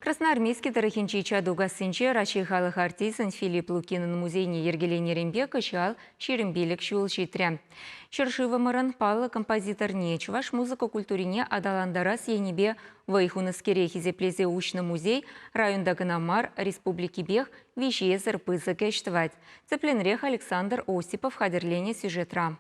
Красноармейский тарихинчи чадугасынче Раши халық артисын Филипп Лукинын музейне ергеленеренбе кышал шерембелік шул шитря. Шыршывы мырын палы композитор Нечваш музыка культурине адаландарас енебе вайхуныскере хизеплезе учны музей райондагы Намар республики Бех вишие зырпызы кештвать. Цепленрех Александр Осипов хадерлене сюжетра.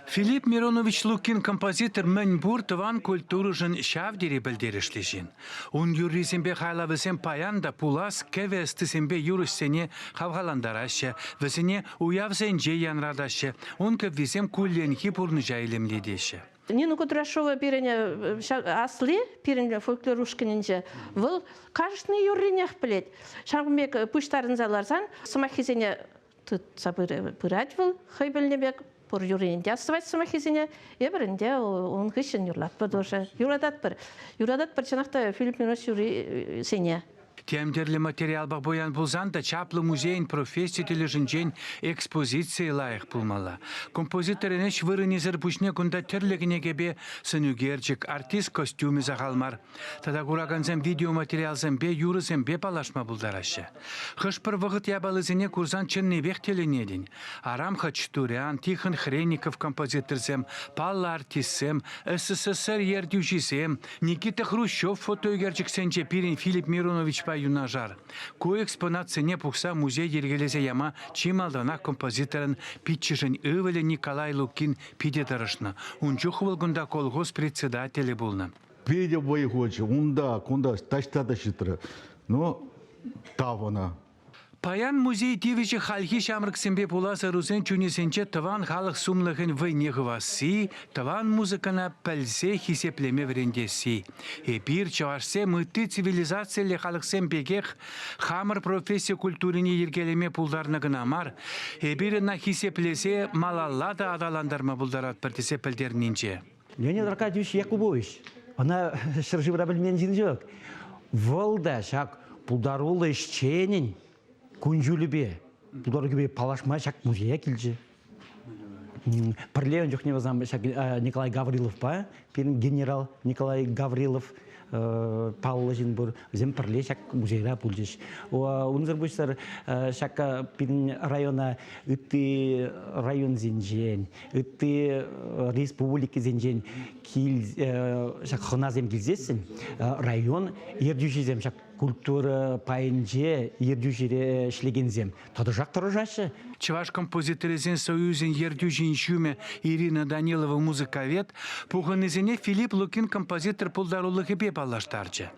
Филипп Миронович Лукин композитор Мәнбур тыван культуры жын шавдері білдерішлешін. Он юрисембе хайлавысем паянда пулас кевестісембе юрissене хавгаландарашы, вісіне уявсенже янрадашы, он кеввисем кулленхи пурны жайлемледеші. Нина Кудряшова пирене асли, пирене фольклорушкининже, выл каждый юринех плет. Шамбек пуштарын заларсан, самахизене тут сабыры пырать выл, хайбельнебек, пор юринен дясывать самахизене, еберінде он хищен юрлат подоша. Юрадат бір чанақта Филипп Миронович юри сене. Темдерлі материал боян бұлзанда чаплы музейн профессия тележінжен экспозиции лайық бұлмала. Композиторынеш вырынезір бұшне күнда тірлігінегебе сынугерчик, артист костюмі зағалмар. Тада күраганзен видеоматериалзен бе юрызен бе палашма бұлдарашы. Хышпыр вғыт ябалызіне курзан чыннебек теленедін. Арам Хачатурян, Тихон Хренников композиторзем, Палла артистсем, СССР ердюжисем, Никита Хрущев фотоегерчик сенче пирин Филипп Миронович юнажар. Ко экспонация пухса музей ергелезе яма чималдана композиторын питчишен өвеле Николай Лукин пидетарышна. Унчух волгунда колхоз председателі болна. Педя бойгочы, унда, кунда таштада шитры. Но тавана. Паян музей тивичи хальхи шамрыксембе пуласа русен чунесенче таван халық сумлыхын вайнегывасы, таван музыкана пәлсе хисеплеме врендеси. Эпир чавашсе мыты цивилизацияле халықсен бегех хамыр профессия культурине ергелеме пулдарны гынамар, эпир на хисеплесе малаллада адаландарма пулдарат партисе пілдернинче. Леонид Аркадьевич Якубович, она шыржывыра білмен жинжок. Волда шак пулдарулы ишченин. Күнжулібе, бұларғы палашма шак музея келжі. Пірлеуін жоқ не вазам Николай Гаврилов па, генерал Николай Гаврилов Павлы жин бұр, зем пірле шак музейра бұлжыш. Унзыр бұшсар шак района үтті район зенжен, үтті республики зенжен шак хыназем келзесін, район ердюжезем шак культура пайынже ердюжере шлегензем. Тады жақ тұрыжашы. Чаваш композиторизен союзен ердюжин шуме Ирина Данилова музыковед, пуханызене Филипп Лукин композитор пулдарулығы бе балаштарчы.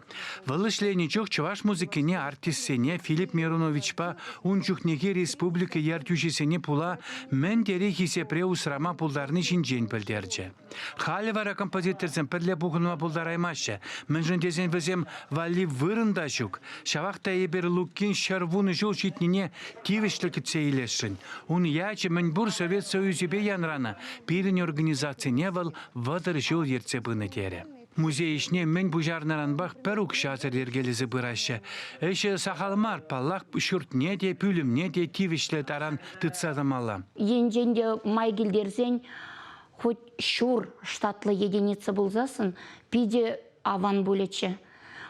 Вылышленечок чаваш музыкине артистсене Филипп Миронович па унчухнеге республика ердюжесене пула мен тере хисепре усрама пулдарны жинжен білдерчі. Халі вара композиторзен пірле пухынма пулдараймашы. Мен жындезен візем вали вырында Шавақта ебер Лукин шарвуны жол шитнине тивештілкі цейлешін. Он ячы Мәнбур Совет Союзебе янрана пирін организацияне вал вадыр жол ерцебіні дере. Музей ішне мен бұжарнаранбақ бір ұқшатыр ергелізі бұрашы. Әші сақалмар палақ шүртне де, пүлімне де тивештілі таран тұтсадымала. Енженде майгілдерзен хоть шур штатлы единица болзасын, пиде аван бөлечі.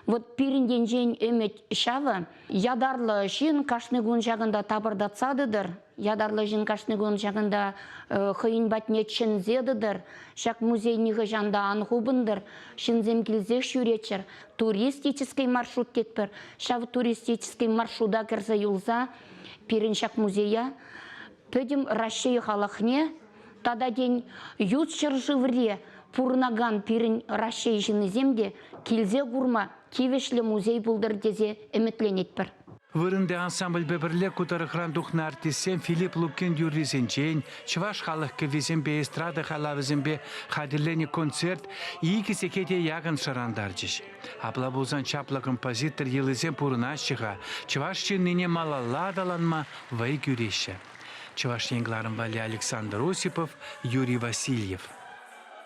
Вот пирінден жен өмет шавы, ядарлы жин кашныгун жағында табырдатсадыдыр, ядарлы жин кашныгун жағында хыйын батне чынзедыдыр, шак музейнігі жанда анғубындыр, шынзем келзек шүречір, туристический маршрут кетпір, шавы туристический маршруда кірзі юлза, пирін шак музея, пөдім Рашей халықне, тада ден ют шыржывыре, пурнаган пирін Рашей жыныземде, келзе курма, кивешлі музей бұлдыр дезе әметленет бір. Вырынды ансамбль бебірле кутарықран дұқны артистсен Филипп Лукин юризенчен, Чываш халық кевізембе, эстрада халавызембе қадірлені концерт, икі секете яғын шарандарчыш. Апла бұлзан чапла композитор елізен пұрынашыға, Чываш чынныне малаладаланма вай күреші. Чываш енгларын вали Александр Осипов, Юрий Васильев.